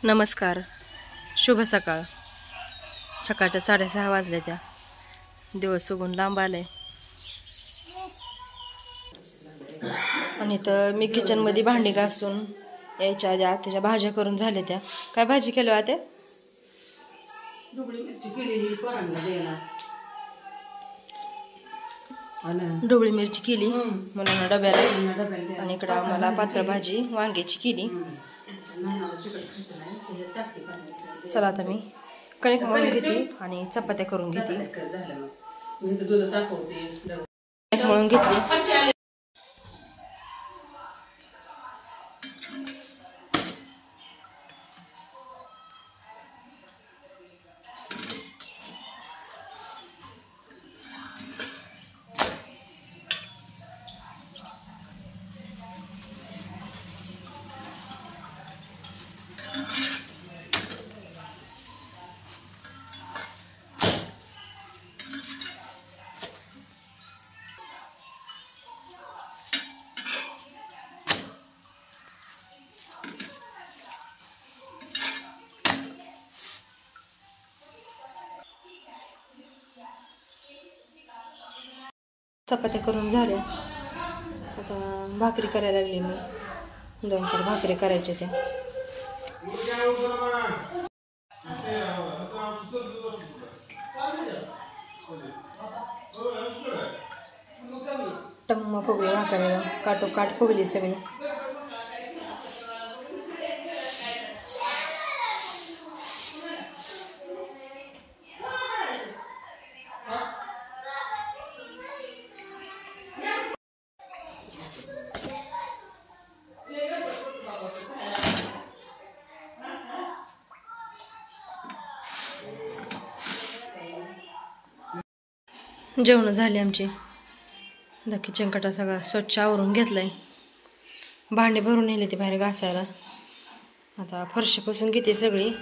नमस्कार, शुभ सकाळ. सकाळच्या 6:30 वाजले त्या. दिवस उगून लांब आलाय. आणि तर मी किचनमध्ये भांडी घासून यायच्या आधी आत्याच्या भाज्या करून झाल्या त्या. काय भाजी केली आत्या? ढोबळी मिरची केलेली पोरांना द्यायला. ढोबळी मिरची केली मुलांना डब्याला. आणि इकडं आम्हाला पातळ भाजी वांग्याची केली. चला आता मी कणिक मळून घेते आणि चपात्या करून घेते. कणिक मळून घेतली. चपात्या करून झाल्या. आता भाकरी करायला लागली मी. 2-4 भाकरी करायच्या त्या. टम्म फुगली भाकरीला. काट फुगली सगळी. जेवण झाले आमचे. आता किचन कटा सगळा स्वच्छ आवरून घेतलाय. भांडे भरून नेले ते बाहेर घासायला. आता फरशी पुसून घेते सगळी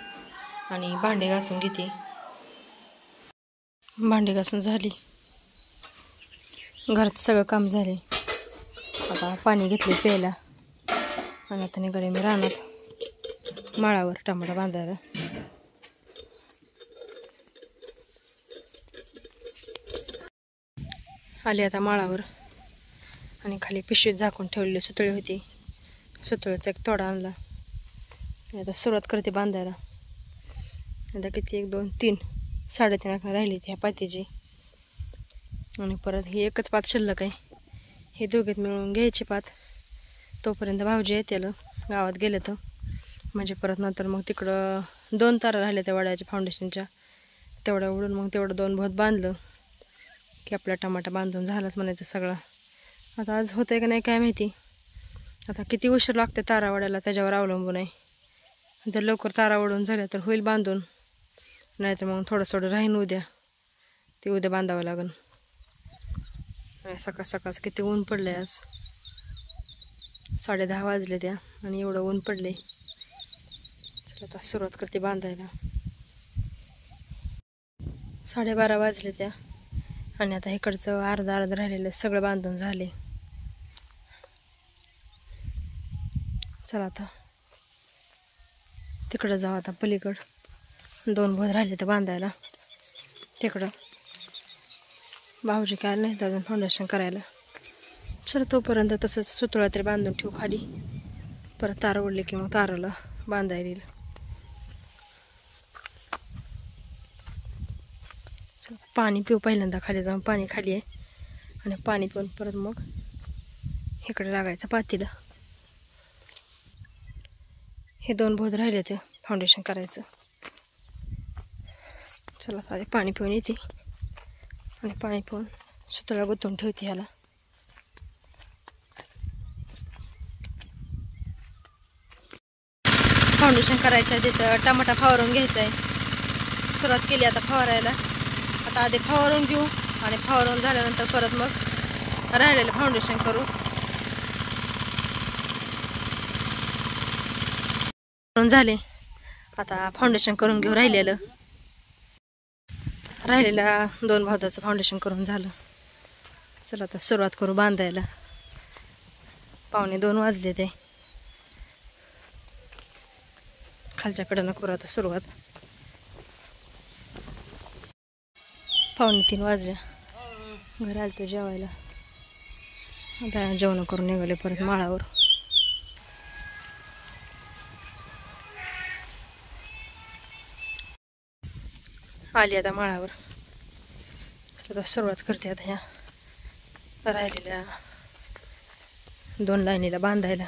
आणि भांडे घासून घेते. भांडे घासून झाली. घरात सगळं काम झाले. आता पाणी घेतले प्यायला. आणि आता निघाले मी रानात माळावर टमाटा बांधायला. आली आता माळावर. आणि खाली पिशवीत झाकून ठेवलेली सुतळी होती. सुतळीचा एक तोडा आणला. आता सुरुवात करते बांधायला. आता किती 1 2 3 3.5 आकडे राहिली ह्या पातीची. आणि परत ही एकच पात शिल्लक आहे. हे दोघेत मिळून घ्यायची पात. तोपर्यंत भाऊजी येतील गावात गेले तर. म्हणजे परत नंतर मग तिकडं 2 तारा राहिल्या त्या वड्याच्या फाउंडेशनच्या. तेवढ्या उडून मग तेवढं 2 भोत बांधलं की आपला टमाटा बांधून झालाच म्हणायचं सगळा. आता आज होतंय का नाही काय माहिती. आता किती उशीर लागते तारा वड्याला त्याच्यावर अवलंबून आहे. जर लवकर तारा वडून झाल्या तर होईल बांधून. नाहीतर मग थोडं राहीन उद्या. ते उद्या बांधावं लागेल. सकाळ सकाळचं किती ऊन पडलंय आज. 10:30 वाजले त्या आणि एवढं ऊन पडले. चला आता सुरुवात करते बांधायला. 12:30 वाजले त्या. आणि आता इकडचं अर्धा राहिलेलं सगळं बांधून झाले. चला आता तिकडं जाऊ. आता पलीकडं 2 भोत राहिले तर बांधायला. तिकडं भाऊजी काय नाही अजून फाउंडेशन करायला. चल तोपर्यंत तसंच सुतळा तरी बांधून ठेवू खाली. परत तार ओढले की मग ताराला बांधायला येईल. पाणी पिऊ पहिल्यांदा. खाली जाऊन पाणी खाली आहे. आणि पाणी पिऊन परत मग इकडे लागायचं पातीला. हे 2 भोत राहिले ते फाउंडेशन करायचं. चला आता पाणी पिऊन येते. आणि पाणी पिऊन सुतळा गुंतून ठेवते ह्याला. फाउंडेशन करायच्या आधी तर टमाटा फवारून घ्यायचा आहे. सुरुवात केली आता फवारायला. आता आधी फवारून घेऊ आणि फवारून झाल्यानंतर परत मग राहिलेलं फाउंडेशन करू. झाले आता फाउंडेशन करून घेऊ. राहिलेलं 2 भाताचं फाउंडेशन करून झालं. चला आता सुरुवात करू बांधायला. 1:45 वाजले ते. खालच्या कडेनं करू आता सुरुवात. 2:45 वाजल्या. घरी आलतो जेवायला. आता जेवण करून निघाले परत माळावर. आली आता माळावर. आता सुरुवात करते आता ह्या राहिलेल्या 2 लाईनीला बांधायला.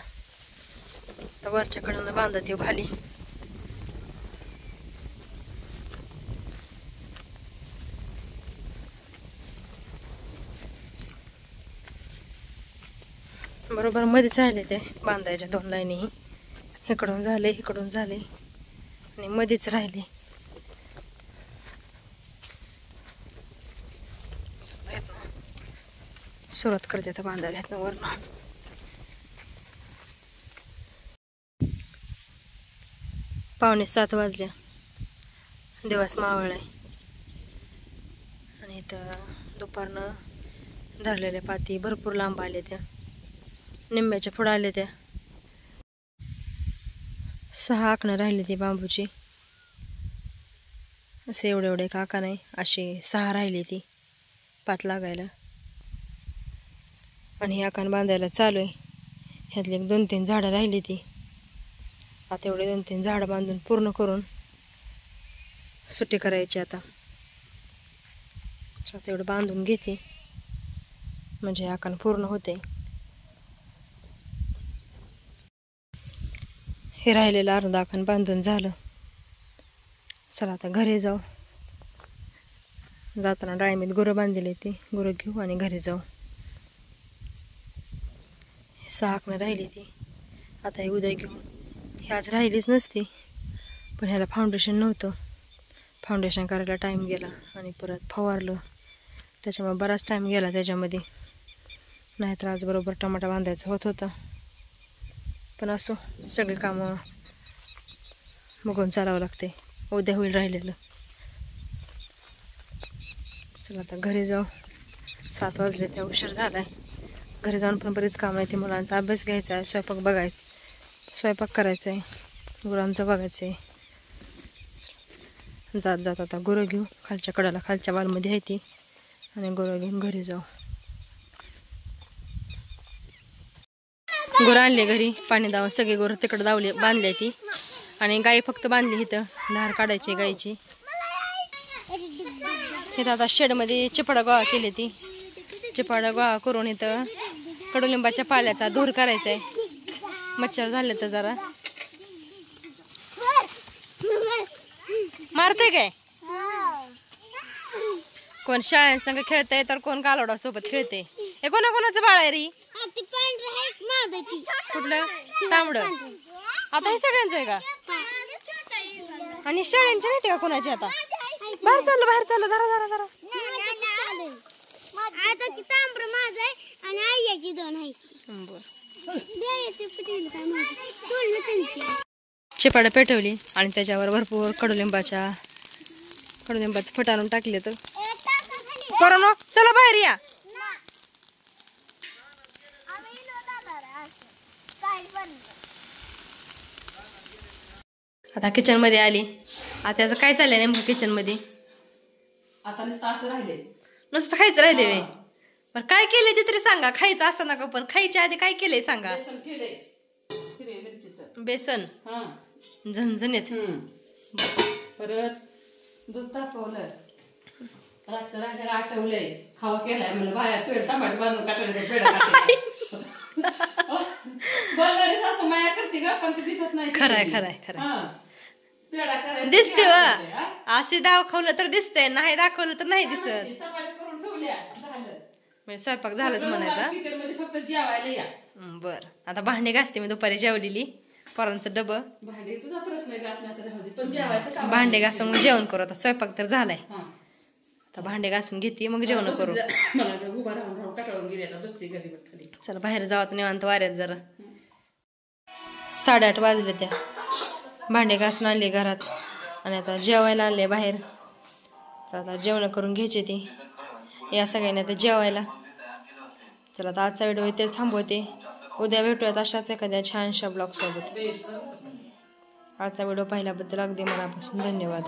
तर वरच्या कडून बांधत येऊ खाली. बरोबर मध्येच राहिले ते बांधायच्या 2 लाईनी. इकडून झाले इकडून झाले आणि मध्येच राहिले. सुरुवात करते आता बांधायला ह्यातनं वरनं. पावणे 7 वाजल्या. दिवस मावळ आहे आणि इथं दुपारनं धरलेल्या पाती भरपूर लांब आल्या. त्या निंब्याच्या पुढं आल्या. त्या 6 आकणं राहिली ती बांबूची. असे एवढे एवढे काका नाही, अशी 6 राहिली ती पात लागायला. आणि हे आकान बांधायला चालू आहे. ह्यातली 2-3 झाडं राहिली ती. आता एवढे 2-3 झाडं बांधून पूर्ण करून सुट्टी करायची. आता एवढं बांधून घेते म्हणजे आकान पूर्ण होते. हे राहिलेलं अर्धा आकान बांधून झालं. चला आता घरी जाऊ. जाताना डाळीमीत गुरं बांधलेली ती गुरं घेऊ आणि घरी जाऊ. 6 आकणं राहिली ती. आता हे उद्या घेऊ. ही आज राहिलीच नसती पण ह्याला फाउंडेशन नव्हतं. फाउंडेशन करायला टाईम गेला आणि परत फवारलं त्याच्यामुळे बराच टाईम गेला त्याच्यामध्ये. नाहीतर आज बरोबर टमाटा बांधायचा होत होता. पण असो सगळे कामं बघून चालावं लागते. उद्या होईल राहिलेलं. चला आता घरी जाऊ. 7 वाजले. त्या उशीर झालाय. घरी जाऊन पण बरेच काम आहे. ते मुलांचा अभ्यास घ्यायचा आहे, स्वयंपाक बघायचा, स्वयंपाक करायचा आहे, गुरांचं बघायचं आहे. जात जात आता गुरं घेऊ. खालच्या कडाला खालच्या वालमध्ये आहे ती आणि गुरं घेऊन घरी जाऊ. गुरं आणले घरी. पाणी दावा सगळे गुरं तिकडे दावले बांधले ती. आणि गाई फक्त बांधली. इथं धार काढायची गाईची. इथं आता शेडमध्ये चिपाडा गोळा केली ती. चिपाडा गोळा करून इथं कडुलिंबाच्या पाल्याचा धूर करायचा आहे. मच्छर झाले तर जरा मारते काय. कोण शाळेत खेळतय तर कोण कालवडा सोबत खेळते. हे कोणाकोणाचं बाळ आहे रे. कुठलं तांबड. आता हे सगळ्यांचं आहे का. आणि शाळेंचे नाही का कोणाचे. आता बाहेर चाललं बाहेर चाललं. जरा जरा जरा चिपाडा पेटवली आणि त्याच्यावर भरपूर कडुलिंबाचं फट आणून टाकले. तर पोरांनो चला बाहेर या. आता किचन मध्ये आली. आता त्याचं काय चाललंय नेमकं किचन मध्ये. आता नुसतं असं राहिले. नुसतं खायचं राहिले वे. पण काय केलंय ते तरी सांगा. खायचं असं नका पण खायच्या आधी काय केलंय सांगा. बेसन झणझणीत. परत दूध तापवलं. रातचं रांगाला आटवलंय. खावा केलाय म्हणलं बाहेर पेड टमाट बांधून काटायचं पेड बोलणारी सासू माया करते ग पण ते दिसत नाही. खराय खराय खराय दिसते व. असे दाखवलं तर दिसतंय, नाही दाखवलं तर नाही दिसत. चपात्या करून ठेवल्या झालं. म्हणजे स्वयंपाक झालंच म्हणायचा. किचन मध्ये फक्त जेवायला या. बर आता भांडे घासते मी. दुपारी जेवलेली पोरांचं डबं. भांडे तुझा प्रश्न घासण्यात राहू दे पण जेवायचं काम. भांडे घासून मग जेवण करू. आता स्वयंपाक तर झालाय. आता भांडे घासून घेते मग जेवण करू. उभा राहून कटाळून गेलेला बसते कधी खाली. चला बाहेर जावं निवांत वाऱ्यात जरा. 8:30 वाजले. त्या भांडे घासून आणले घरात आणि आता जेवायला आणले बाहेर. तर आता जेवण करून घ्यायचे ती. या सगळ्यांनी आता जेवायला. चला आता आजचा व्हिडिओ इथेच थांबवते. उद्या भेटूयात अशाच एखाद्या छानशा ब्लॉग सोबत. आजचा व्हिडिओ पाहिल्याबद्दल अगदी मनापासून धन्यवाद.